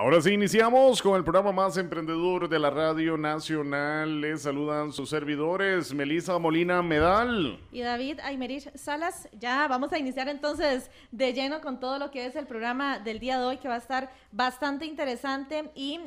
Ahora sí, iniciamos con el programa más emprendedor de la Radio Nacional. Les saludan sus servidores, Melissa Molina Medal. Y David Aymerich Salas. Ya vamos a iniciar entonces de lleno con todo lo que es el programa del día de hoy, que va a estar bastante interesante. Y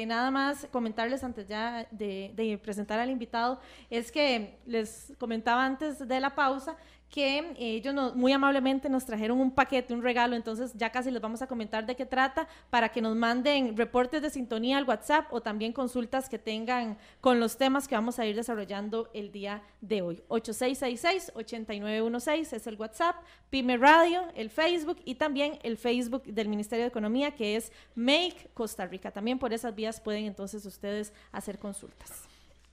nada más comentarles antes ya de presentar al invitado, es que les comentaba antes de la pausa que ellos muy amablemente nos trajeron un paquete, un regalo, entonces ya casi les vamos a comentar de qué trata, para que nos manden reportes de sintonía al WhatsApp o también consultas que tengan con los temas que vamos a ir desarrollando el día de hoy. 8666-8916 es el WhatsApp, Pyme Radio, el Facebook y también el Facebook del Ministerio de Economía, que es Make Costa Rica. También por esas vías pueden entonces ustedes hacer consultas.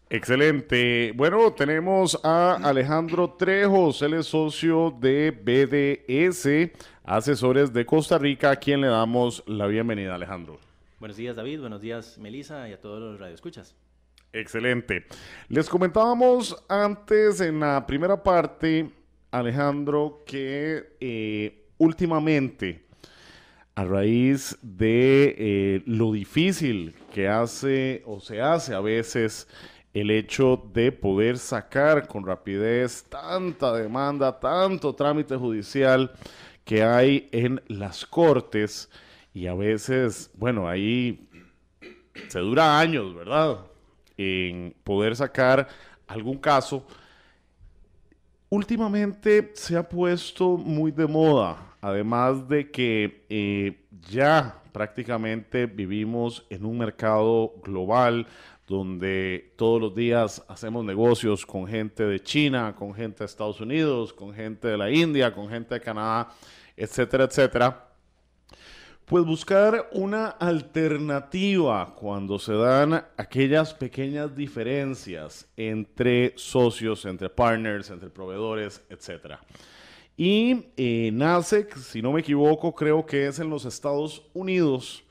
Excelente. Bueno, tenemos a Alejandro Trejos, él es socio de BDS, Asesores de Costa Rica, a quien le damos la bienvenida, Alejandro. Buenos días, David. Buenos días, Melissa, y a todos los radioescuchas. Excelente. Les comentábamos antes en la primera parte, Alejandro, que últimamente, a raíz de lo difícil que hace o se hace a veces el hecho de poder sacar con rapidez tanta demanda, tanto trámite judicial que hay en las cortes, y a veces, bueno, ahí se dura años, ¿verdad?, en poder sacar algún caso. Últimamente se ha puesto muy de moda, además de que ya prácticamente vivimos en un mercado global donde todos los días hacemos negocios con gente de China, con gente de Estados Unidos, con gente de la India, con gente de Canadá, etcétera, etcétera. Pues buscar una alternativa cuando se dan aquellas pequeñas diferencias entre socios, entre partners, entre proveedores, etcétera. Y nace, si no me equivoco, creo que es en los Estados Unidos,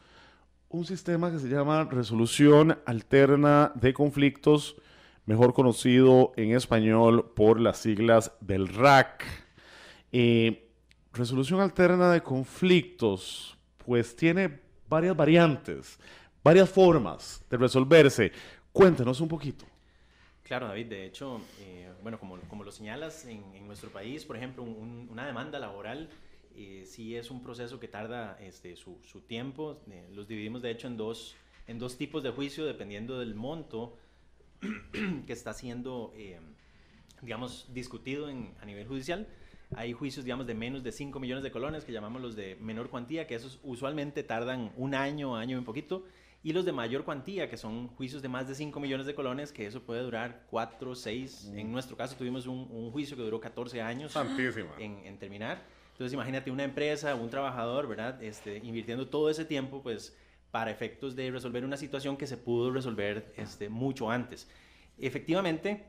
un sistema que se llama Resolución Alterna de Conflictos, mejor conocido en español por las siglas del RAC. Resolución Alterna de Conflictos, pues tiene varias variantes, varias formas de resolverse. Cuéntenos un poquito. Claro, David. De hecho, bueno, como lo señalas, en nuestro país, por ejemplo, una demanda laboral sí es un proceso que tarda su tiempo. Los dividimos, de hecho, en dos tipos de juicio, dependiendo del monto que está siendo, digamos, discutido a nivel judicial. Hay juicios, digamos, de menos de 5 millones de colones, que llamamos los de menor cuantía, que esos usualmente tardan un año y un poquito. Y los de mayor cuantía, que son juicios de más de 5 millones de colones, que eso puede durar 4, 6. En nuestro caso tuvimos un juicio que duró 14 años en terminar. Entonces imagínate una empresa, un trabajador, ¿verdad?, invirtiendo todo ese tiempo, pues, para efectos de resolver una situación que se pudo resolver mucho antes. Efectivamente,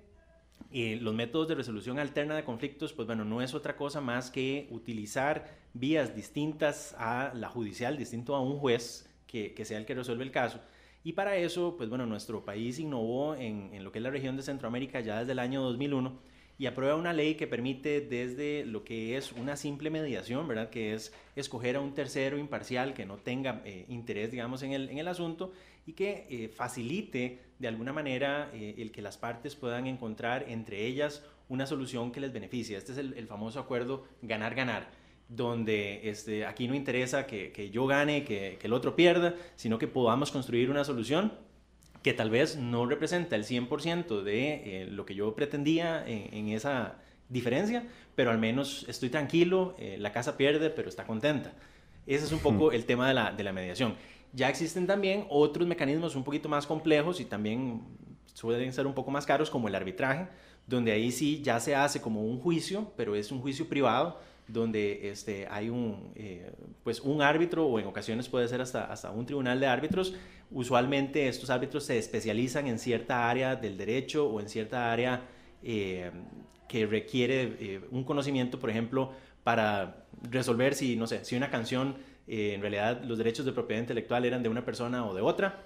los métodos de resolución alterna de conflictos, pues bueno, no es otra cosa más que utilizar vías distintas a la judicial, distinto a un juez que sea el que resuelve el caso. Y para eso, pues bueno, nuestro país innovó en lo que es la región de Centroamérica ya desde el año 2001 y aprueba una ley que permite desde lo que es una simple mediación, ¿verdad?, que es escoger a un tercero imparcial que no tenga interés, digamos, en el asunto, y que facilite de alguna manera el que las partes puedan encontrar entre ellas una solución que les beneficie. Este es el famoso acuerdo ganar-ganar, donde aquí no interesa que yo gane, que el otro pierda, sino que podamos construir una solución que tal vez no representa el 100% de lo que yo pretendía en esa diferencia, pero al menos estoy tranquilo, la casa pierde, pero está contenta. Ese es un poco el tema de la mediación. Ya existen también otros mecanismos un poquito más complejos y también suelen ser un poco más caros, como el arbitraje, donde ahí sí ya se hace como un juicio, pero es un juicio privado, donde hay pues un árbitro, o en ocasiones puede ser hasta un tribunal de árbitros. Usualmente estos árbitros se especializan en cierta área del derecho o en cierta área que requiere un conocimiento, por ejemplo, para resolver si, no sé, si una canción, en realidad los derechos de propiedad intelectual eran de una persona o de otra.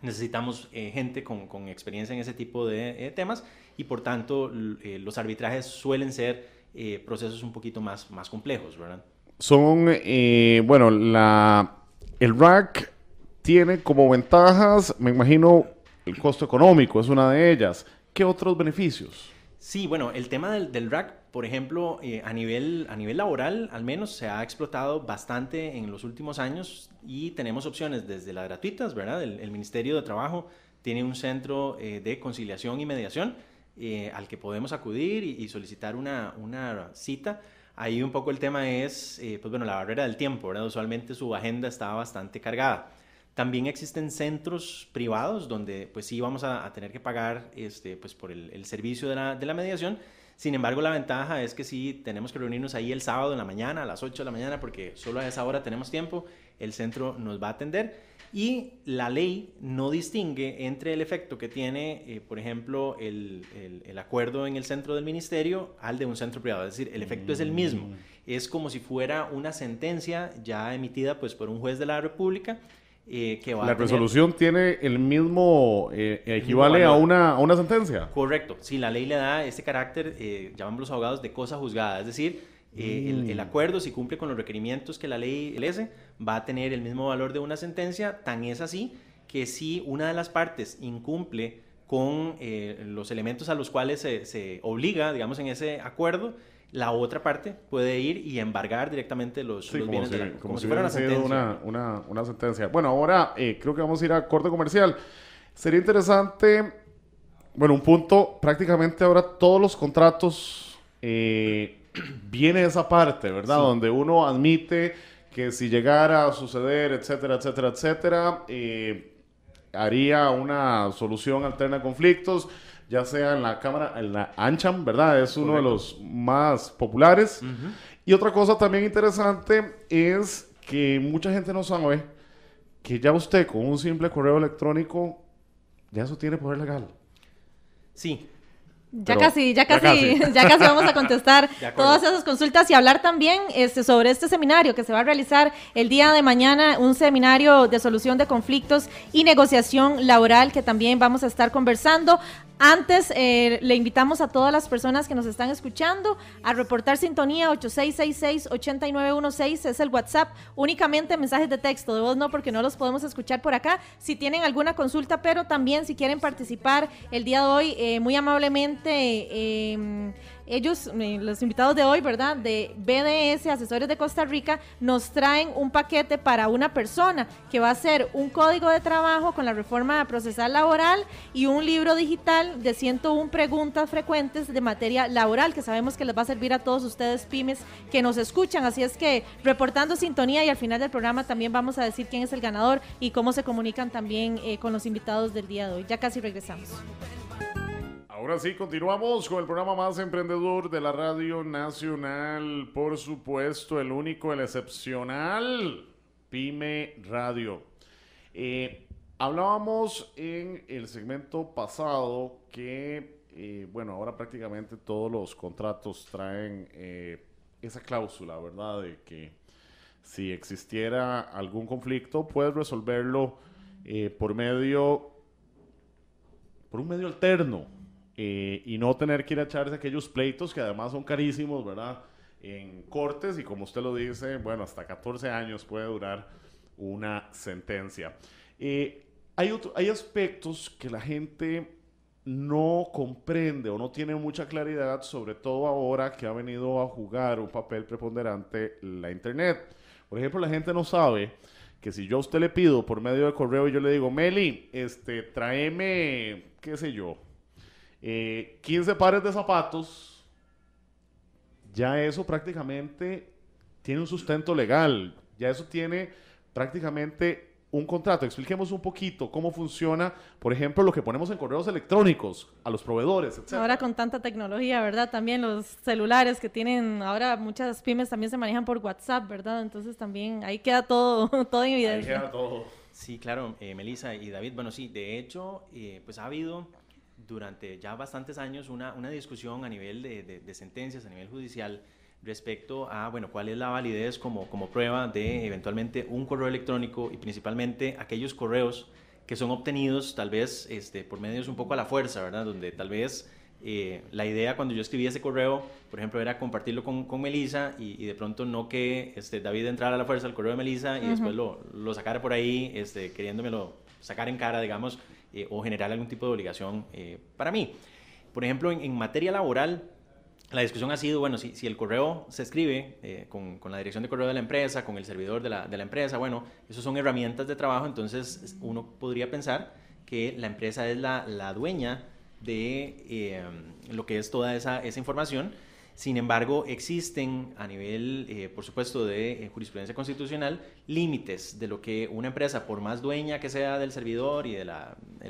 Necesitamos gente con experiencia en ese tipo de temas, y por tanto los arbitrajes suelen ser procesos un poquito más complejos, ¿verdad? Son, bueno, el RAC tiene como ventajas, me imagino, el costo económico es una de ellas. ¿Qué otros beneficios? Sí, bueno, el tema del rack, por ejemplo, a nivel laboral, al menos, se ha explotado bastante en los últimos años y tenemos opciones desde las gratuitas, ¿verdad? El Ministerio de Trabajo tiene un centro de conciliación y mediación al que podemos acudir y solicitar una cita. Ahí un poco el tema es, pues bueno, la barrera del tiempo, ¿verdad? Usualmente su agenda está bastante cargada. También existen centros privados donde pues sí vamos a tener que pagar pues por el servicio de la mediación. Sin embargo, la ventaja es que sí tenemos que reunirnos ahí el sábado en la mañana, a las 8 de la mañana, porque solo a esa hora tenemos tiempo, el centro nos va a atender. Y la ley no distingue entre el efecto que tiene, por ejemplo, el acuerdo en el centro del ministerio al de un centro privado. Es decir, el efecto es el mismo. Es como si fuera una sentencia ya emitida pues, por un juez de la República. Que va la a tener... resolución tiene el mismo, equivale a una sentencia. Correcto. Sí, la ley le da ese carácter, llaman los abogados, de cosa juzgada. Es decir, el acuerdo, si cumple con los requerimientos que la ley establece, va a tener el mismo valor de una sentencia. Tan es así que si una de las partes incumple con los elementos a los cuales se obliga, digamos, en ese acuerdo, la otra parte puede ir y embargar directamente los bienes como si fuera una sentencia. Bueno, ahora creo que vamos a ir a corte comercial. Sería interesante, bueno, un punto, prácticamente ahora todos los contratos viene esa parte, ¿verdad? Sí. Donde uno admite que si llegara a suceder, etcétera, etcétera, etcétera, haría una solución alterna a conflictos, ya sea en la cámara, en la ANCHAM, ¿verdad? Es uno de los más populares. Y otra cosa también interesante es que mucha gente no sabe que ya usted con un simple correo electrónico, ya eso tiene poder legal. Sí. Ya casi vamos a contestar todas esas consultas y hablar también sobre este seminario que se va a realizar el día de mañana, un seminario de solución de conflictos y negociación laboral que también vamos a estar conversando. Antes, le invitamos a todas las personas que nos están escuchando a reportar sintonía 8666-8916, es el WhatsApp, únicamente mensajes de texto, de voz no, porque no los podemos escuchar por acá. Si tienen alguna consulta, pero también si quieren participar el día de hoy, muy amablemente, ellos, los invitados de hoy, ¿verdad? De BDS, Asesores de Costa Rica, nos traen un paquete para una persona que va a ser un código de trabajo con la reforma procesal laboral y un libro digital de 101 preguntas frecuentes de materia laboral, que sabemos que les va a servir a todos ustedes pymes que nos escuchan. Así es que reportando sintonía y al final del programa también vamos a decir quién es el ganador y cómo se comunican también con los invitados del día de hoy. Ya casi regresamos. Ahora sí, continuamos con el programa más emprendedor de la Radio Nacional, por supuesto, el único, el excepcional, Pyme Radio. Hablábamos en el segmento pasado que, bueno, ahora prácticamente todos los contratos traen esa cláusula, ¿verdad? De que si existiera algún conflicto, puedes resolverlo por un medio alterno. Y no tener que ir a echarse aquellos pleitos que además son carísimos, ¿verdad? En cortes y como usted lo dice, bueno, hasta 14 años puede durar una sentencia. Hay aspectos que la gente no comprende o no tiene mucha claridad, sobre todo ahora que ha venido a jugar un papel preponderante la Internet. Por ejemplo, la gente no sabe que si yo a usted le pido por medio de correo y yo le digo, Meli, tráeme, qué sé yo, 15 pares de zapatos, ya eso prácticamente tiene un sustento legal, ya eso tiene prácticamente un contrato. Expliquemos un poquito cómo funciona, por ejemplo, lo que ponemos en correos electrónicos a los proveedores, etc. Ahora con tanta tecnología, ¿verdad? También los celulares que tienen, ahora muchas pymes también se manejan por WhatsApp, ¿verdad? Entonces también ahí queda todo en evidencia. Ahí queda todo. Sí, claro, Melissa y David, bueno, sí, de hecho, pues ha habido durante ya bastantes años una discusión a nivel de sentencias, a nivel judicial, respecto a, bueno, cuál es la validez como prueba de eventualmente un correo electrónico y principalmente aquellos correos que son obtenidos tal vez por medios un poco a la fuerza, ¿verdad? Donde tal vez La idea cuando yo escribí ese correo, por ejemplo, era compartirlo con Melissa y de pronto no que David entrara a la fuerza al correo de Melissa y después lo sacara por ahí queriéndomelo sacar en cara, digamos, o generar algún tipo de obligación para mí. Por ejemplo, en materia laboral, la discusión ha sido, bueno, si el correo se escribe con la dirección de correo de la empresa, con el servidor de la empresa, bueno, esos son herramientas de trabajo, entonces uno podría pensar que la empresa es la dueña de lo que es toda esa información. Sin embargo, existen a nivel, por supuesto, de jurisprudencia constitucional, límites de lo que una empresa, por más dueña que sea del servidor y del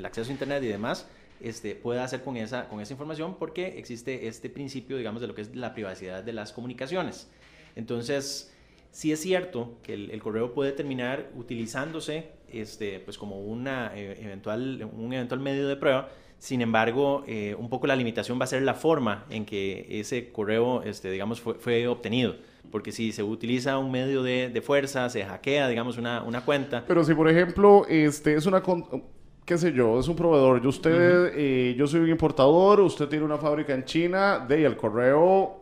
acceso a Internet y demás, pueda hacer con esa información, porque existe este principio, digamos, de lo que es la privacidad de las comunicaciones. Entonces, sí es cierto que el correo puede terminar utilizándose pues como un eventual medio de prueba. Sin embargo, un poco la limitación va a ser la forma en que ese correo, digamos, fue obtenido. Porque si se utiliza un medio de fuerza, se hackea, digamos, una cuenta. Pero si, por ejemplo, es qué sé yo, es un proveedor, yo soy un importador, usted tiene una fábrica en China, y el correo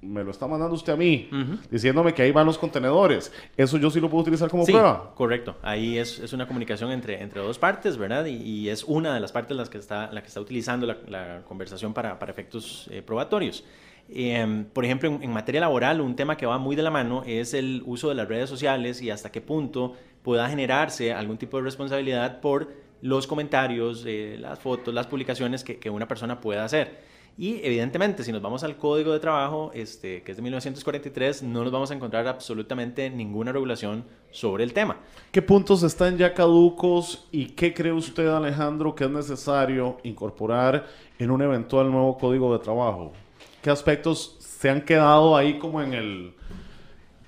me lo está mandando usted a mí, diciéndome que ahí van los contenedores. Eso yo sí lo puedo utilizar como prueba. Correcto. Ahí es una comunicación entre dos partes, ¿verdad? Y es una de las partes la que está utilizando la conversación para efectos probatorios. Por ejemplo, en materia laboral, un tema que va muy de la mano es el uso de las redes sociales y hasta qué punto pueda generarse algún tipo de responsabilidad por los comentarios, las fotos, las publicaciones que una persona pueda hacer. Y evidentemente, si nos vamos al Código de Trabajo, que es de 1943, no nos vamos a encontrar absolutamente ninguna regulación sobre el tema. ¿Qué puntos están ya caducos y qué cree usted, Alejandro, que es necesario incorporar en un eventual nuevo Código de Trabajo? ¿Qué aspectos se han quedado ahí como en el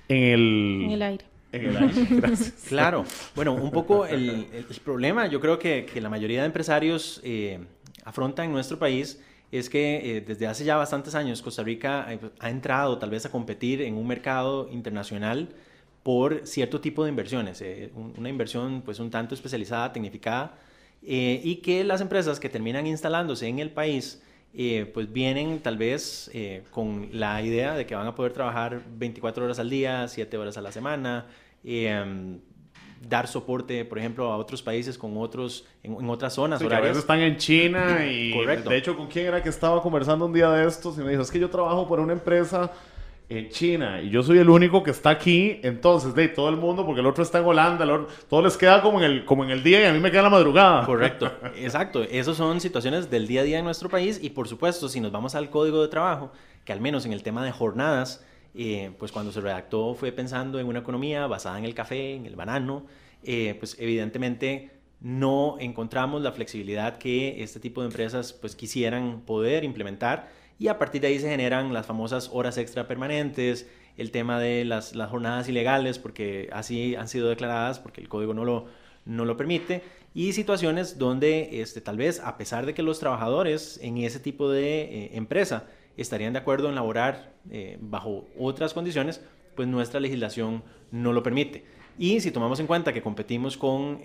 aire? En el aire, gracias. Claro. Bueno, un poco el problema, yo creo que la mayoría de empresarios afrontan en nuestro país es que desde hace ya bastantes años Costa Rica ha entrado tal vez a competir en un mercado internacional por cierto tipo de inversiones, una inversión pues un tanto especializada, tecnificada, y que las empresas que terminan instalándose en el país pues vienen tal vez con la idea de que van a poder trabajar 24 horas al día, 7 horas a la semana, dar soporte, por ejemplo, a otros países con en otras zonas horarias. Que a veces están en China y Correcto. De hecho, ¿con quién era que estaba conversando un día de estos? Y me dijo, es que yo trabajo por una empresa en China y yo soy el único que está aquí, entonces todo el mundo, porque el otro está en Holanda, todo les queda como en el día y a mí me queda la madrugada. Correcto, exacto. Esas son situaciones del día a día en nuestro país y por supuesto, si nos vamos al Código de Trabajo, que al menos en el tema de jornadas, pues cuando se redactó fue pensando en una economía basada en el café, en el banano, pues evidentemente no encontramos la flexibilidad que este tipo de empresas pues quisieran poder implementar y a partir de ahí se generan las famosas horas extra permanentes, el tema de las jornadas ilegales porque así han sido declaradas porque el código no lo permite y situaciones donde tal vez a pesar de que los trabajadores en ese tipo de empresa estarían de acuerdo en laborar bajo otras condiciones, pues nuestra legislación no lo permite. Y si tomamos en cuenta que competimos con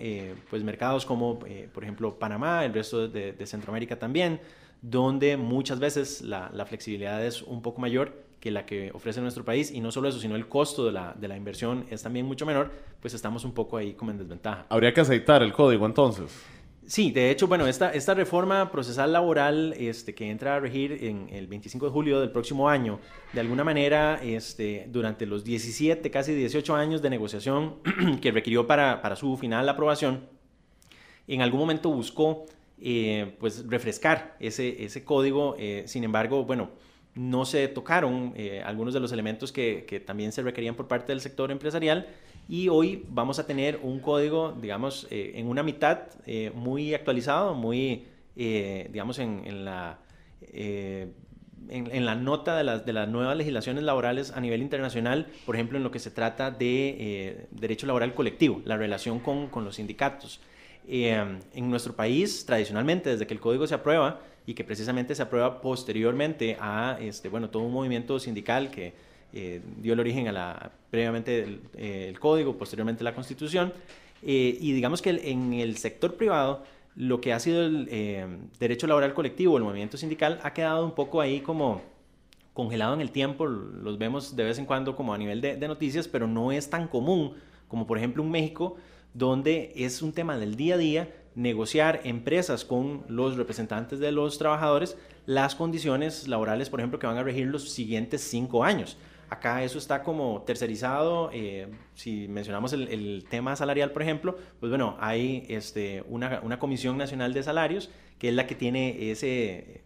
pues mercados como, por ejemplo, Panamá, el resto de Centroamérica también, donde muchas veces la flexibilidad es un poco mayor que la que ofrece nuestro país, y no solo eso, sino el costo de la inversión es también mucho menor, pues estamos un poco ahí como en desventaja. Habría que aceitar el código entonces. Sí, de hecho, bueno, esta reforma procesal laboral que entra a regir en el 25 de julio del próximo año, de alguna manera, durante los 17, casi 18 años de negociación que requirió para su final aprobación, en algún momento buscó pues refrescar ese código. Sin embargo, bueno, no se tocaron algunos de los elementos que también se requerían por parte del sector empresarial. Y hoy vamos a tener un código, digamos, en una mitad muy actualizado, muy, digamos, en la nota de las nuevas legislaciones laborales a nivel internacional, por ejemplo, en lo que se trata de derecho laboral colectivo, la relación con los sindicatos. En nuestro país, tradicionalmente, desde que el código se aprueba, y que precisamente se aprueba posteriormente a bueno, todo un movimiento sindical que dio el origen previamente el código, posteriormente la Constitución, y digamos que en el sector privado lo que ha sido el derecho laboral colectivo, el movimiento sindical, ha quedado un poco ahí como congelado en el tiempo. Los vemos de vez en cuando como a nivel de noticias, pero no es tan común como por ejemplo en México, donde es un tema del día a día negociar empresas con los representantes de los trabajadores las condiciones laborales, por ejemplo, que van a regir los siguientes 5 años. Acá eso está como tercerizado. Si mencionamos el tema salarial, por ejemplo, pues bueno, hay una Comisión Nacional de Salarios, que es la que tiene ese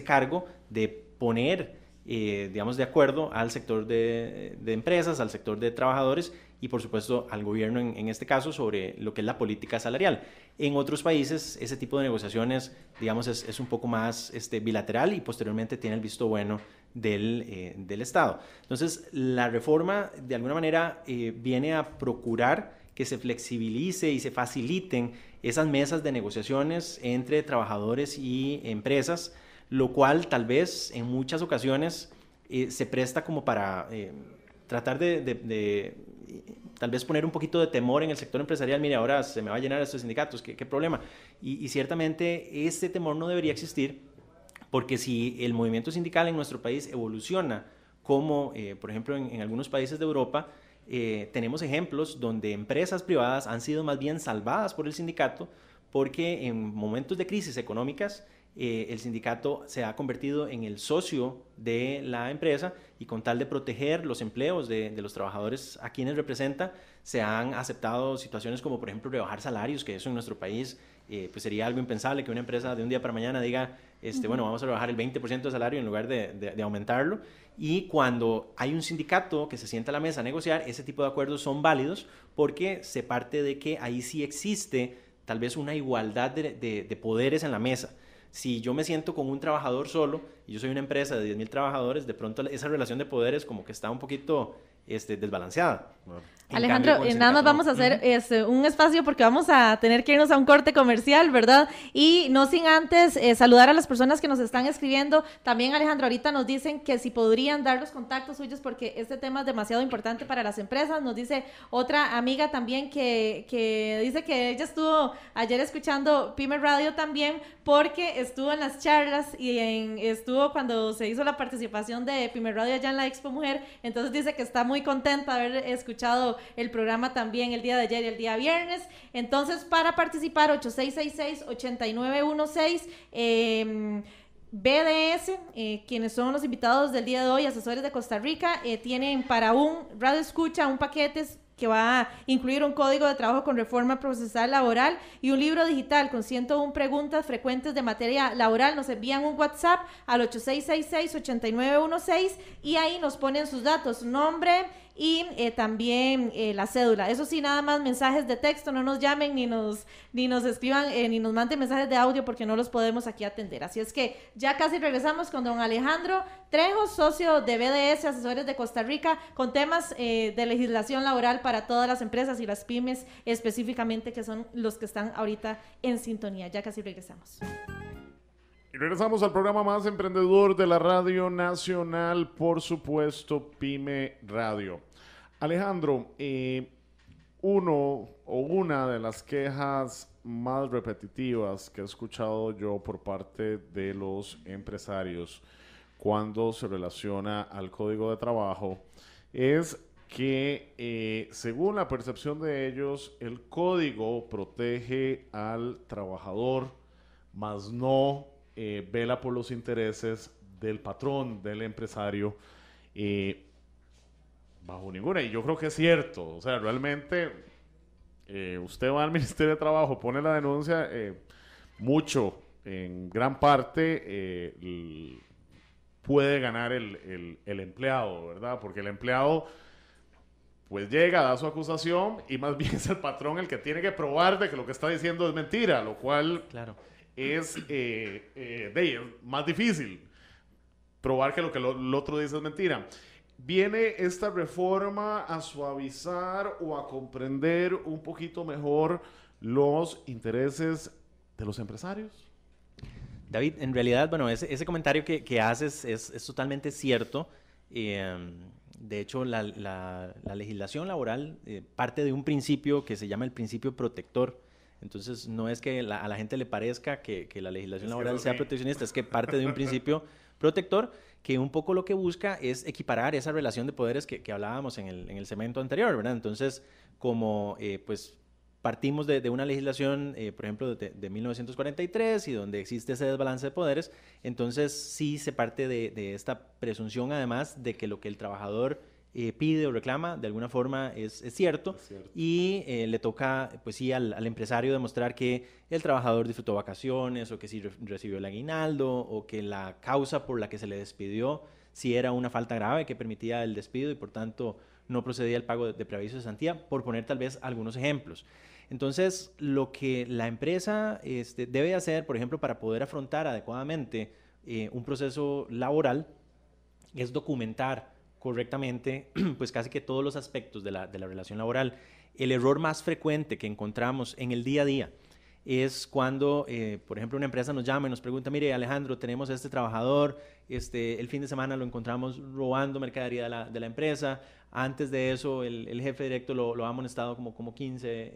cargo de poner, de acuerdo al sector de empresas, al sector de trabajadores y, por supuesto, al gobierno en este caso sobre lo que es la política salarial. En otros países, ese tipo de negociaciones, digamos, es un poco más bilateral y posteriormente tiene el visto bueno del Estado. Entonces, la reforma, de alguna manera, viene a procurar que se flexibilice y se faciliten esas mesas de negociaciones entre trabajadores y empresas, lo cual tal vez en muchas ocasiones se presta como para tratar de tal vez poner un poquito de temor en el sector empresarial. Mire, ahora se me va a llenar estos sindicatos, ¿qué problema? Y ciertamente este temor no debería existir, porque si el movimiento sindical en nuestro país evoluciona como, por ejemplo, en algunos países de Europa, tenemos ejemplos donde empresas privadas han sido más bien salvadas por el sindicato, porque en momentos de crisis económicas el sindicato se ha convertido en el socio de la empresa y con tal de proteger los empleos de los trabajadores a quienes representa, se han aceptado situaciones como, por ejemplo, rebajar salarios, que eso en nuestro país pues sería algo impensable, que una empresa de un día para mañana diga, bueno, vamos a rebajar el 20% de salario en lugar de aumentarlo. Y cuando hay un sindicato que se sienta a la mesa a negociar, ese tipo de acuerdos son válidos porque se parte de que ahí sí existe tal vez una igualdad de poderes en la mesa. Si yo me siento con un trabajador solo y yo soy una empresa de 10,000 trabajadores, de pronto esa relación de poderes como que está un poquito desbalanceada. Bueno. Alejandro, nada más vamos a hacer un espacio porque vamos a tener que irnos a un corte comercial, ¿verdad? Y no sin antes saludar a las personas que nos están escribiendo. También, Alejandro, ahorita nos dicen que si podrían dar los contactos suyos porque este tema es demasiado importante para las empresas. Nos dice otra amiga también que dice que ella estuvo ayer escuchando Pyme Radio también porque estuvo en las charlas y estuvo cuando se hizo la participación de Pyme Radio allá en la Expo Mujer. Entonces dice que está muy contenta de haber escuchado el programa también el día de ayer y el día viernes. Entonces, para participar, 8666-8916, BDS, quienes son los invitados del día de hoy, asesores de Costa Rica, tienen para un radio escucha un paquete que va a incluir un código de trabajo con reforma procesal laboral y un libro digital con 101 preguntas frecuentes de materia laboral. Nos envían un WhatsApp al 8666-8916 y ahí nos ponen sus datos, su nombre y también la cédula. Eso sí, nada más mensajes de texto, no nos llamen ni nos escriban ni nos manden mensajes de audio porque no los podemos aquí atender. Así es que ya casi regresamos con don Alejandro Trejo, socio de BDS, asesores de Costa Rica, con temas de legislación laboral para todas las empresas y las pymes específicamente, que son los que están ahorita en sintonía. Ya casi regresamos. Y regresamos al programa más emprendedor de la Radio Nacional, por supuesto, Pyme Radio. Alejandro, una de las quejas más repetitivas que he escuchado yo por parte de los empresarios cuando se relaciona al código de trabajo es que, según la percepción de ellos, el código protege al trabajador, mas no vela por los intereses del patrón, del empresario, bajo ninguna. Y yo creo que es cierto. O sea, realmente usted va al Ministerio de Trabajo, pone la denuncia, en gran parte puede ganar el empleado, ¿verdad? Porque el empleado pues llega, da su acusación y más bien es el patrón el que tiene que probar de que lo que está diciendo es mentira, lo cual... Claro. Es más difícil probar que lo que el otro dice es mentira. ¿Viene esta reforma a suavizar o a comprender un poquito mejor los intereses de los empresarios? David, en realidad, bueno, ese comentario que haces es totalmente cierto. De hecho, la legislación laboral parte de un principio que se llama el principio protector. Entonces, no es que a la gente le parezca que la legislación laboral sea proteccionista, es que parte de un principio protector que un poco lo que busca es equiparar esa relación de poderes que hablábamos en el segmento anterior, ¿verdad? Entonces, como pues partimos de una legislación, por ejemplo, de 1943 y donde existe ese desbalance de poderes, entonces sí se parte de esta presunción además de que lo que el trabajador pide o reclama de alguna forma es cierto, y le toca pues sí al empresario demostrar que el trabajador disfrutó vacaciones o que sí recibió el aguinaldo o que la causa por la que se le despidió sí era una falta grave que permitía el despido y por tanto no procedía el pago de preaviso de cesantía, por poner tal vez algunos ejemplos. Entonces, lo que la empresa debe hacer, por ejemplo, para poder afrontar adecuadamente un proceso laboral es documentar correctamente pues casi que todos los aspectos de la relación laboral. El error más frecuente que encontramos en el día a día es cuando, por ejemplo, una empresa nos llama y nos pregunta, mire Alejandro, tenemos a este trabajador, el fin de semana lo encontramos robando mercadería de la empresa, antes de eso el jefe directo lo ha amonestado como 15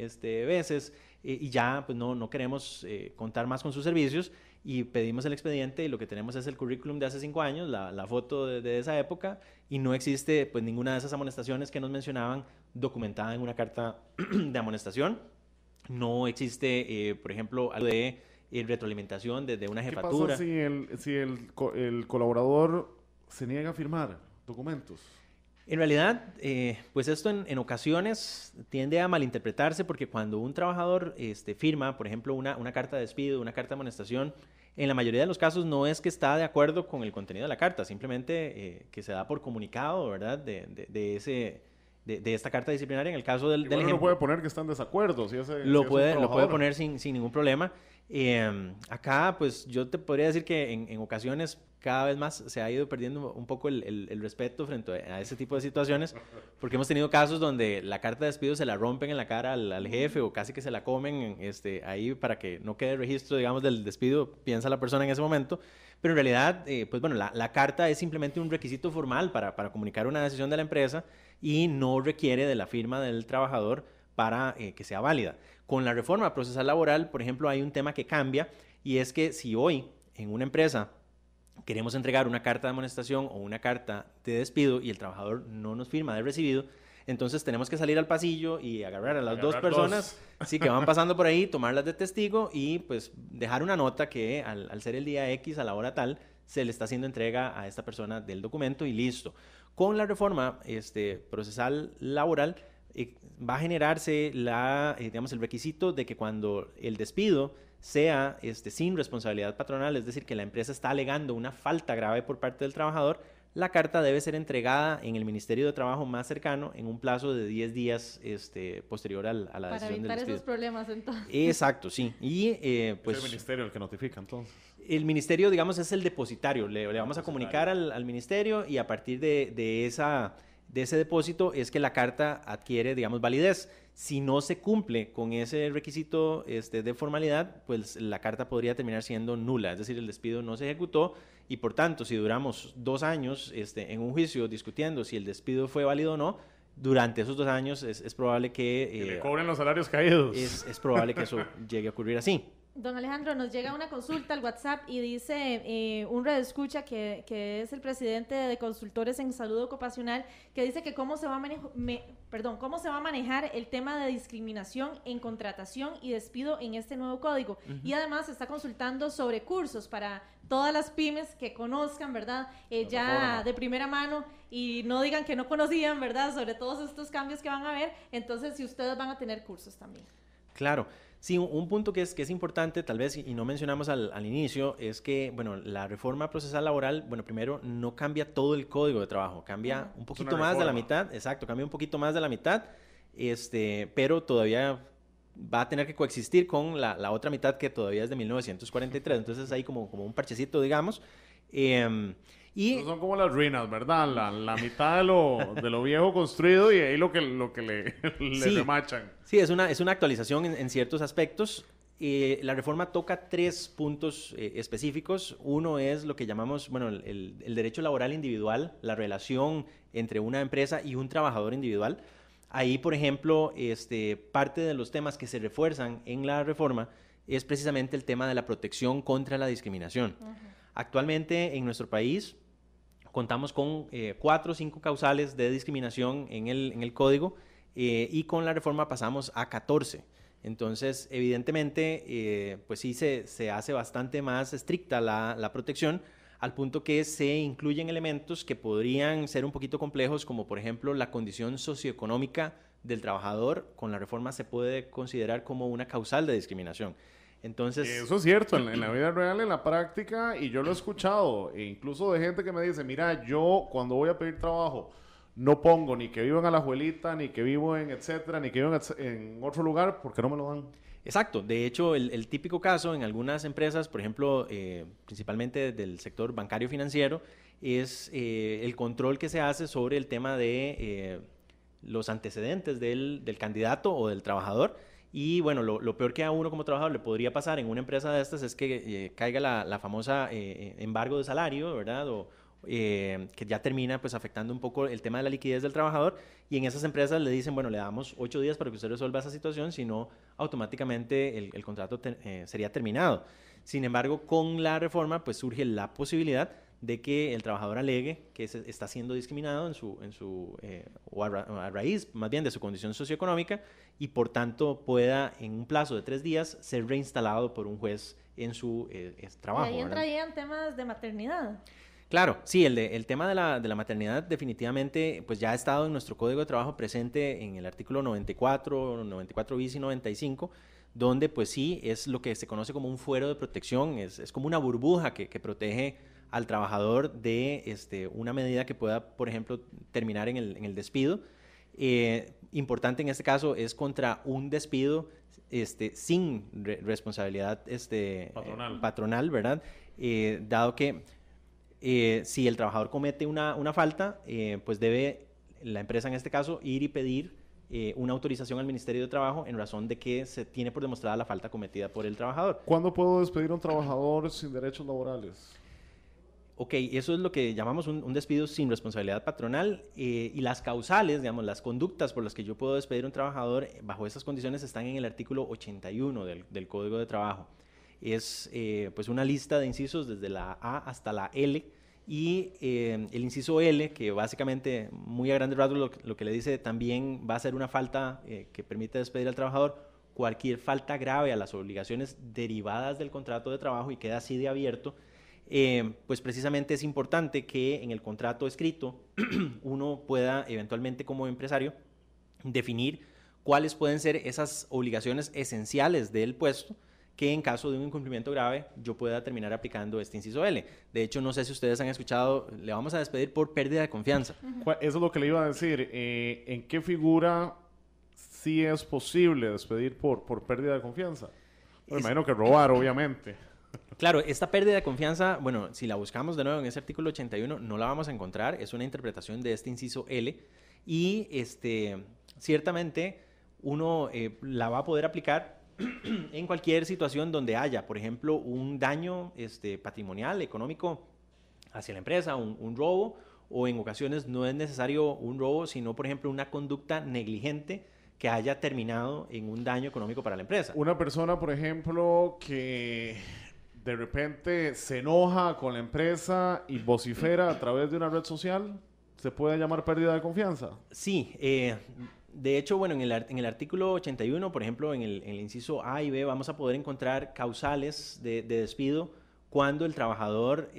veces, y ya pues no queremos contar más con sus servicios y pedimos el expediente y lo que tenemos es el currículum de hace 5 años, la foto de esa época, y no existe pues ninguna de esas amonestaciones que nos mencionaban documentada en una carta de amonestación. No existe, por ejemplo, algo de retroalimentación de una jefatura. ¿Qué pasa si el colaborador se niega a firmar documentos? En realidad, pues esto en ocasiones tiende a malinterpretarse porque cuando un trabajador firma, por ejemplo, una carta de despido, una carta de amonestación, en la mayoría de los casos no es que está de acuerdo con el contenido de la carta, simplemente que se da por comunicado, ¿verdad?, de esta carta disciplinaria. En el caso del ejemplo, no puede poner que están en desacuerdo. Lo puede poner sin ningún problema. Acá, pues yo te podría decir que en ocasiones cada vez más se ha ido perdiendo un poco el respeto frente a ese tipo de situaciones, porque hemos tenido casos donde la carta de despido se la rompen en la cara al jefe o casi que se la comen ahí para que no quede registro, digamos, del despido, piensa la persona en ese momento. Pero en realidad, pues bueno, la carta es simplemente un requisito formal para comunicar una decisión de la empresa y no requiere de la firma del trabajador para que sea válida. Con la reforma procesal laboral, por ejemplo, hay un tema que cambia, y es que si hoy en una empresa queremos entregar una carta de amonestación o una carta de despido y el trabajador no nos firma de recibido, entonces tenemos que salir al pasillo y agarrar a las dos personas sí, que van pasando por ahí, tomarlas de testigo y pues dejar una nota que al ser el día X a la hora tal se le está haciendo entrega a esta persona del documento y listo. Con la reforma procesal laboral va a generarse digamos, el requisito de que cuando el despido sea sin responsabilidad patronal, es decir, que la empresa está alegando una falta grave por parte del trabajador, la carta debe ser entregada en el Ministerio de Trabajo más cercano en un plazo de 10 días posterior a la decisión del despido. Para evitar esos problemas, entonces. Exacto, sí. Y, pues, es el ministerio el que notifica, entonces. El ministerio, digamos, es el depositario. Le vamos a comunicar al ministerio y a partir de ese depósito es que la carta adquiere, digamos, validez. Si no se cumple con ese requisito de formalidad, pues la carta podría terminar siendo nula, es decir, el despido no se ejecutó y por tanto, si duramos 2 años en un juicio discutiendo si el despido fue válido o no, durante esos 2 años es probable que le cobren los salarios caídos. Es probable que eso llegue a ocurrir así. Don Alejandro, nos llega una consulta al WhatsApp y dice un redescucha que es el presidente de Consultores en Salud Ocupacional, que dice que cómo se va a manejar el tema de discriminación en contratación y despido en este nuevo código. Uh-huh. Y además está consultando sobre cursos para todas las pymes que conozcan, ¿verdad? Ya de primera mano y no digan que no conocían, ¿verdad? Sobre todos estos cambios que van a haber. Entonces, si ustedes van a tener cursos también. Claro. Sí, un punto que es importante, tal vez, y no mencionamos al inicio, es que, bueno, la reforma procesal laboral, bueno, primero, no cambia todo el código de trabajo, cambia un poquito más de la mitad, exacto, cambia un poquito más de la mitad, pero todavía va a tener que coexistir con la otra mitad que todavía es de 1943, entonces hay como un parchecito, digamos. Y son como las ruinas, ¿verdad? La mitad de lo viejo construido y ahí lo que le remachan. Sí, es una actualización en ciertos aspectos. La reforma toca 3 puntos específicos. Uno es lo que llamamos, bueno, el derecho laboral individual, la relación entre una empresa y un trabajador individual. Ahí, por ejemplo, parte de los temas que se refuerzan en la reforma es precisamente el tema de la protección contra la discriminación. Actualmente en nuestro país contamos con 4 o 5 causales de discriminación en el código, y con la reforma pasamos a 14. Entonces, evidentemente, pues sí se hace bastante más estricta la protección, al punto que se incluyen elementos que podrían ser un poquito complejos, como por ejemplo la condición socioeconómica del trabajador. Con la reforma se puede considerar como una causal de discriminación. Entonces, eso es cierto, en la vida real, en la práctica, y yo lo he escuchado, e incluso de gente que me dice, mira, yo cuando voy a pedir trabajo, no pongo ni que vivo en Alajuelita, ni que vivo en etcétera, ni que vivo en otro lugar, porque no me lo dan. exacto. De hecho, el típico caso en algunas empresas, por ejemplo, principalmente del sector bancario financiero, es el control que se hace sobre el tema de los antecedentes del candidato o del trabajador. Y bueno, lo peor que a uno como trabajador le podría pasar en una empresa de estas es que caiga la famosa embargo de salario, ¿verdad? Que ya termina pues afectando un poco el tema de la liquidez del trabajador, y en esas empresas le dicen, bueno, le damos 8 días para que usted resuelva esa situación, si no, automáticamente el contrato sería terminado. Sin embargo, con la reforma pues surge la posibilidad de que el trabajador alegue que está siendo discriminado o a raíz más bien de su condición socioeconómica, y por tanto pueda en un plazo de 3 días ser reinstalado por un juez en su trabajo. Y ahí entrarían temas de maternidad. Claro, sí, el tema de la maternidad definitivamente pues ya ha estado en nuestro Código de Trabajo presente en el artículo 94, 94 bis y 95, donde pues sí es lo que se conoce como un fuero de protección, es como una burbuja que protege al trabajador de una medida que pueda, por ejemplo, terminar en el despido. Importante en este caso es contra un despido sin responsabilidad patronal, ¿verdad? Dado que si el trabajador comete una falta, pues debe la empresa en este caso ir y pedir una autorización al Ministerio de Trabajo en razón de que se tiene por demostrada la falta cometida por el trabajador. ¿Cuándo puedo despedir a un trabajador sin derechos laborales? Ok, eso es lo que llamamos un despido sin responsabilidad patronal, y las causales, digamos, las conductas por las que yo puedo despedir a un trabajador bajo esas condiciones están en el artículo 81 del Código de Trabajo. Es pues una lista de incisos desde la A hasta la L, y el inciso L, que básicamente muy a grandes rasgos lo que le dice también va a ser una falta que permite despedir al trabajador, cualquier falta grave a las obligaciones derivadas del contrato de trabajo, y queda así de abierto. Pues precisamente es importante que en el contrato escrito uno pueda eventualmente como empresario definir cuáles pueden ser esas obligaciones esenciales del puesto, que en caso de un incumplimiento grave yo pueda terminar aplicando este inciso L. De hecho, no sé si ustedes han escuchado, le vamos a despedir por pérdida de confianza. Eso es lo que le iba a decir. ¿En qué figura sí es posible despedir por pérdida de confianza? Me imagino que robar, obviamente. Claro, esta pérdida de confianza, bueno, si la buscamos de nuevo en ese artículo 81, no la vamos a encontrar. Es una interpretación de este inciso L, y ciertamente uno la va a poder aplicar en cualquier situación donde haya, por ejemplo, un daño patrimonial, económico hacia la empresa, un robo, o en ocasiones no es necesario un robo, sino, por ejemplo, una conducta negligente que haya terminado en un daño económico para la empresa. Una persona, por ejemplo, que de repente se enoja con la empresa y vocifera a través de una red social, ¿se puede llamar pérdida de confianza? Sí, de hecho, bueno, en el artículo 81, por ejemplo, en el inciso A y B, vamos a poder encontrar causales de despido cuando el trabajador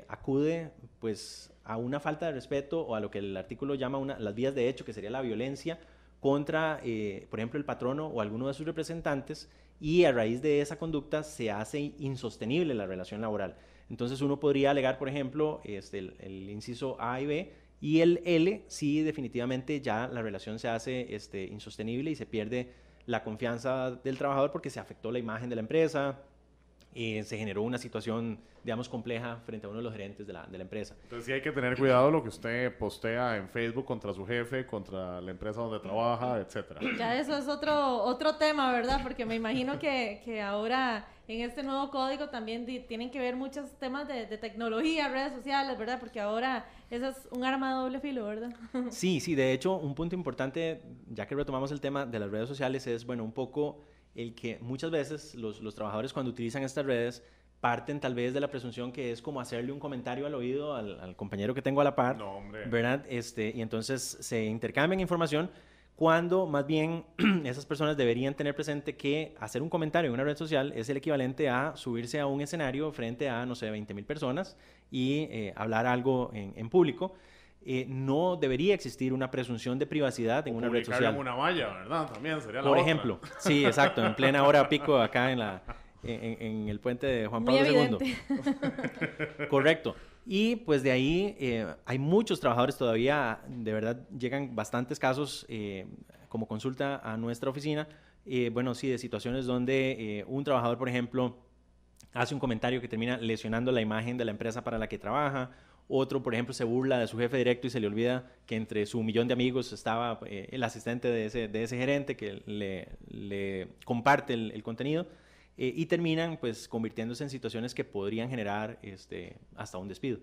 acude pues, a una falta de respeto, o a lo que el artículo llama las vías de hecho, que sería la violencia contra, por ejemplo, el patrono o alguno de sus representantes, y a raíz de esa conducta se hace insostenible la relación laboral. Entonces uno podría alegar, por ejemplo, el inciso A y B, y el L, sí, definitivamente ya la relación se hace insostenible y se pierde la confianza del trabajador porque se afectó la imagen de la empresa, se generó una situación, digamos, compleja frente a uno de los gerentes de la empresa. Entonces sí hay que tener cuidado lo que usted postea en Facebook contra su jefe, contra la empresa donde trabaja, etcétera. Ya eso es otro tema, ¿verdad? Porque me imagino que ahora en este nuevo código también tienen que ver muchos temas de tecnología, redes sociales, ¿verdad? Porque ahora eso es un arma de doble filo, ¿verdad? Sí, de hecho, un punto importante, ya que retomamos el tema de las redes sociales, es, bueno, un poco el que muchas veces los trabajadores cuando utilizan estas redes parten tal vez de la presunción que es como hacerle un comentario al oído al compañero que tengo a la par, no, hombre, ¿verdad? Y entonces se intercambian información cuando más bien esas personas deberían tener presente que hacer un comentario en una red social es el equivalente a subirse a un escenario frente a, no sé, 20,000 personas y hablar algo en público. No debería existir una presunción de privacidad en una red social. En una valla, ¿verdad? También sería la Por otra. ejemplo, sí, exacto, en plena hora pico acá en el puente de Juan Pablo II. Correcto. Y pues de ahí hay muchos trabajadores todavía, de verdad llegan bastantes casos como consulta a nuestra oficina, bueno, sí, de situaciones donde un trabajador, por ejemplo, hace un comentario que termina lesionando la imagen de la empresa para la que trabaja. Otro, por ejemplo, se burla de su jefe directo y se le olvida que entre su millón de amigos estaba el asistente de ese gerente que le comparte el contenido y terminan pues convirtiéndose en situaciones que podrían generar hasta un despido.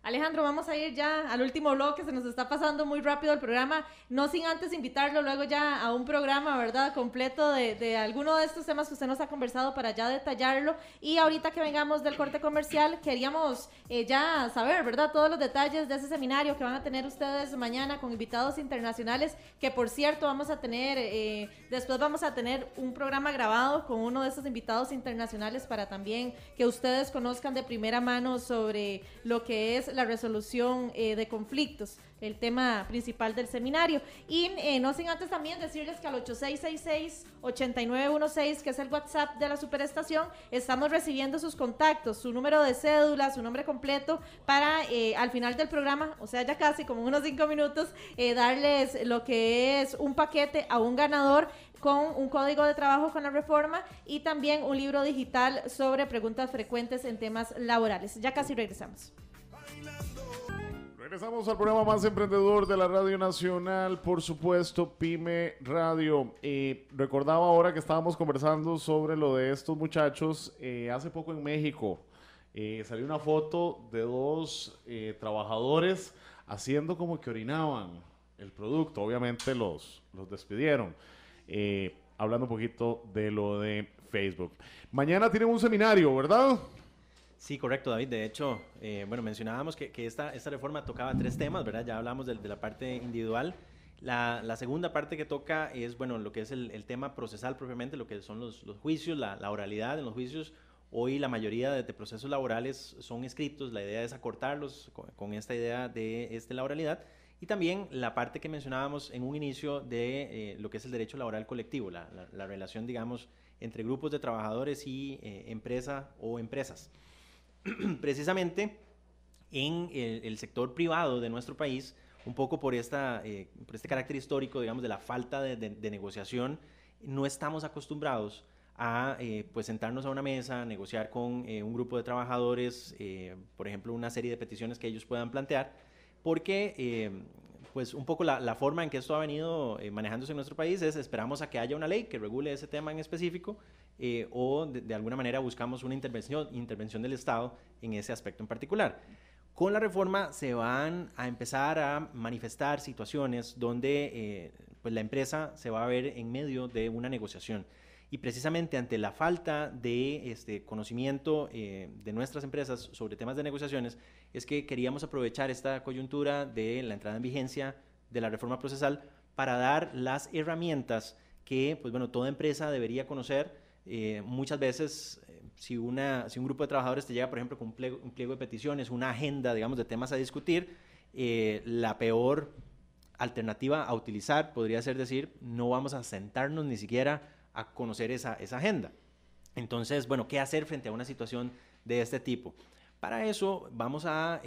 Alejandro, vamos a ir ya al último bloque, se nos está pasando muy rápido el programa, no sin antes invitarlo luego ya a un programa, ¿verdad?, completo de alguno de estos temas que usted nos ha conversado para ya detallarlo, y ahorita que vengamos del corte comercial, queríamos ya saber, ¿verdad?, todos los detalles de ese seminario que van a tener ustedes mañana con invitados internacionales, que por cierto vamos a tener, después vamos a tener un programa grabado con uno de esos invitados internacionales para también que ustedes conozcan de primera mano sobre lo que es la resolución de conflictos, el tema principal del seminario. Y no sin antes también decirles que al 8666-8916, que es el WhatsApp de la Superestación, estamos recibiendo sus contactos, su número de cédula, su nombre completo, para al final del programa, o sea, ya casi como unos 5 minutos, darles lo que es un paquete a un ganador con un código de trabajo con la reforma y también un libro digital sobre preguntas frecuentes en temas laborales. Ya casi regresamos. Regresamos al programa más emprendedor de la Radio Nacional, por supuesto, Pyme Radio. Recordaba ahora que estábamos conversando sobre lo de estos muchachos. Hace poco en México salió una foto de dos trabajadores haciendo como que orinaban el producto. Obviamente los despidieron. Hablando un poquito de lo de Facebook. Mañana tienen un seminario, ¿verdad? Sí, correcto, David. De hecho, bueno, mencionábamos que esta reforma tocaba 3 temas, ¿verdad? Ya hablamos de la parte individual. La segunda parte que toca es, bueno, lo que es el tema procesal propiamente, lo que son los juicios, la oralidad en los juicios. Hoy la mayoría de procesos laborales son escritos, la idea es acortarlos con esta idea de la oralidad. Y también la parte que mencionábamos en un inicio de lo que es el derecho laboral colectivo, la relación, digamos, entre grupos de trabajadores y empresa o empresas. Precisamente en el sector privado de nuestro país, un poco por este carácter histórico, digamos, de la falta de negociación, no estamos acostumbrados a pues sentarnos a una mesa, negociar con un grupo de trabajadores, por ejemplo, una serie de peticiones que ellos puedan plantear, porque pues un poco la forma en que esto ha venido manejándose en nuestro país es esperamos a que haya una ley que regule ese tema en específico, o de alguna manera buscamos una intervención del Estado en ese aspecto en particular. Con la reforma se van a empezar a manifestar situaciones donde pues la empresa se va a ver en medio de una negociación. Y precisamente ante la falta de conocimiento de nuestras empresas sobre temas de negociaciones, es que queríamos aprovechar esta coyuntura de la entrada en vigencia de la reforma procesal para dar las herramientas que, pues bueno, toda empresa debería conocer. Muchas veces, si un grupo de trabajadores te llega, por ejemplo, con un pliego de peticiones, una agenda, digamos, de temas a discutir, la peor alternativa a utilizar podría ser decir, no vamos a sentarnos ni siquiera a conocer esa agenda. Entonces, bueno, ¿qué hacer frente a una situación de este tipo? Para eso vamos a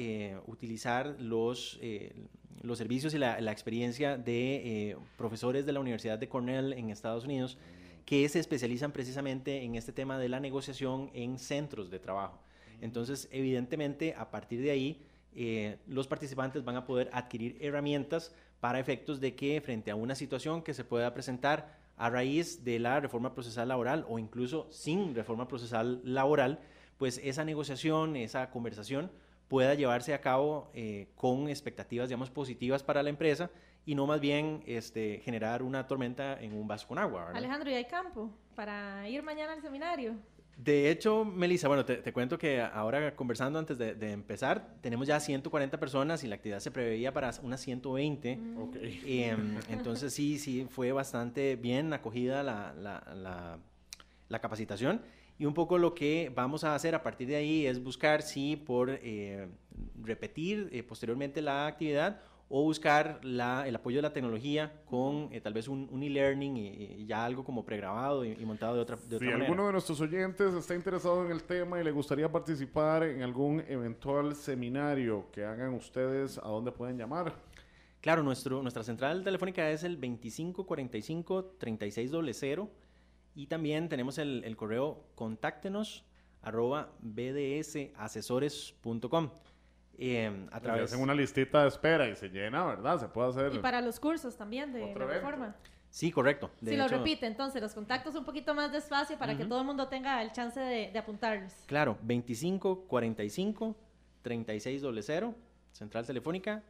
utilizar los servicios y la experiencia de profesores de la Universidad de Cornell en Estados Unidos, que se especializan precisamente en este tema de la negociación en centros de trabajo. Entonces, evidentemente, a partir de ahí, los participantes van a poder adquirir herramientas para efectos de que frente a una situación que se pueda presentar a raíz de la reforma procesal laboral o incluso sin reforma procesal laboral, pues esa negociación, esa conversación pueda llevarse a cabo con expectativas, digamos, positivas para la empresa y no más bien generar una tormenta en un vaso con agua, ¿verdad? Alejandro, ¿y hay campo para ir mañana al seminario? De hecho, Melissa, bueno, te cuento que ahora conversando antes de empezar, tenemos ya 140 personas y la actividad se preveía para unas 120. Okay. Entonces sí, fue bastante bien acogida la capacitación. Y un poco lo que vamos a hacer a partir de ahí es buscar si por repetir posteriormente la actividad o buscar el apoyo de la tecnología con tal vez un e-learning y ya algo como pregrabado y montado de otra manera. Si alguno de nuestros oyentes está interesado en el tema y le gustaría participar en algún eventual seminario que hagan ustedes, ¿a dónde pueden llamar? Claro, nuestra central telefónica es el 2545-3600 y también tenemos el correo contáctenos@bdsasesores.com. A través... hacen una listita de espera y se llena, ¿verdad? Se puede hacer. Y para los cursos también de la reforma. Sí, correcto. Si lo repite, entonces los contactos un poquito más despacio para que todo el mundo tenga el chance de apuntarlos. Claro, 2545-3600, central telefónica,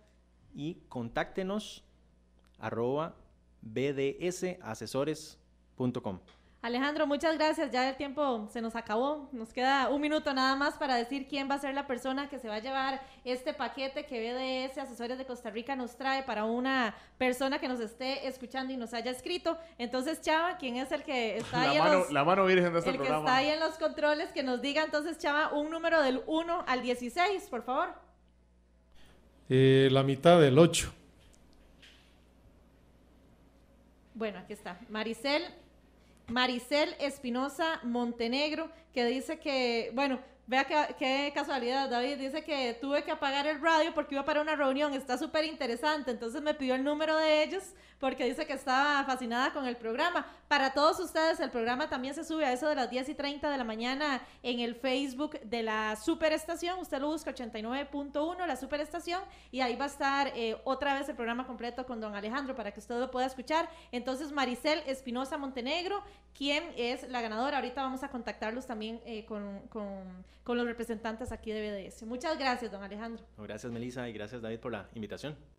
y contáctenos@bdsasesores.com. Alejandro, muchas gracias. Ya el tiempo se nos acabó. Nos queda un minuto nada más para decir quién va a ser la persona que se va a llevar este paquete que BDS Asesores de Costa Rica nos trae para una persona que nos esté escuchando y nos haya escrito. Entonces, Chava, ¿quién es el que está ahí? La mano virgen de este programa. El que está ahí en los controles, que nos diga entonces, Chava, un número del 1 al 16, por favor. La mitad del 8. Bueno, aquí está. Maricel Espinosa Montenegro, que dice que, bueno, vea qué casualidad, David, dice que tuve que apagar el radio porque iba para una reunión, está súper interesante, entonces me pidió el número de ellos porque dice que estaba fascinada con el programa. Para todos ustedes, el programa también se sube a eso de las 10:30 de la mañana en el Facebook de la Superestación. Usted lo busca 89.1, la Superestación, y ahí va a estar otra vez el programa completo con don Alejandro para que usted lo pueda escuchar. Entonces, Maricel Espinosa Montenegro, ¿quién es la ganadora? Ahorita vamos a contactarlos también con los representantes aquí de BDS. Muchas gracias, don Alejandro. Gracias, Melissa, y gracias, David, por la invitación.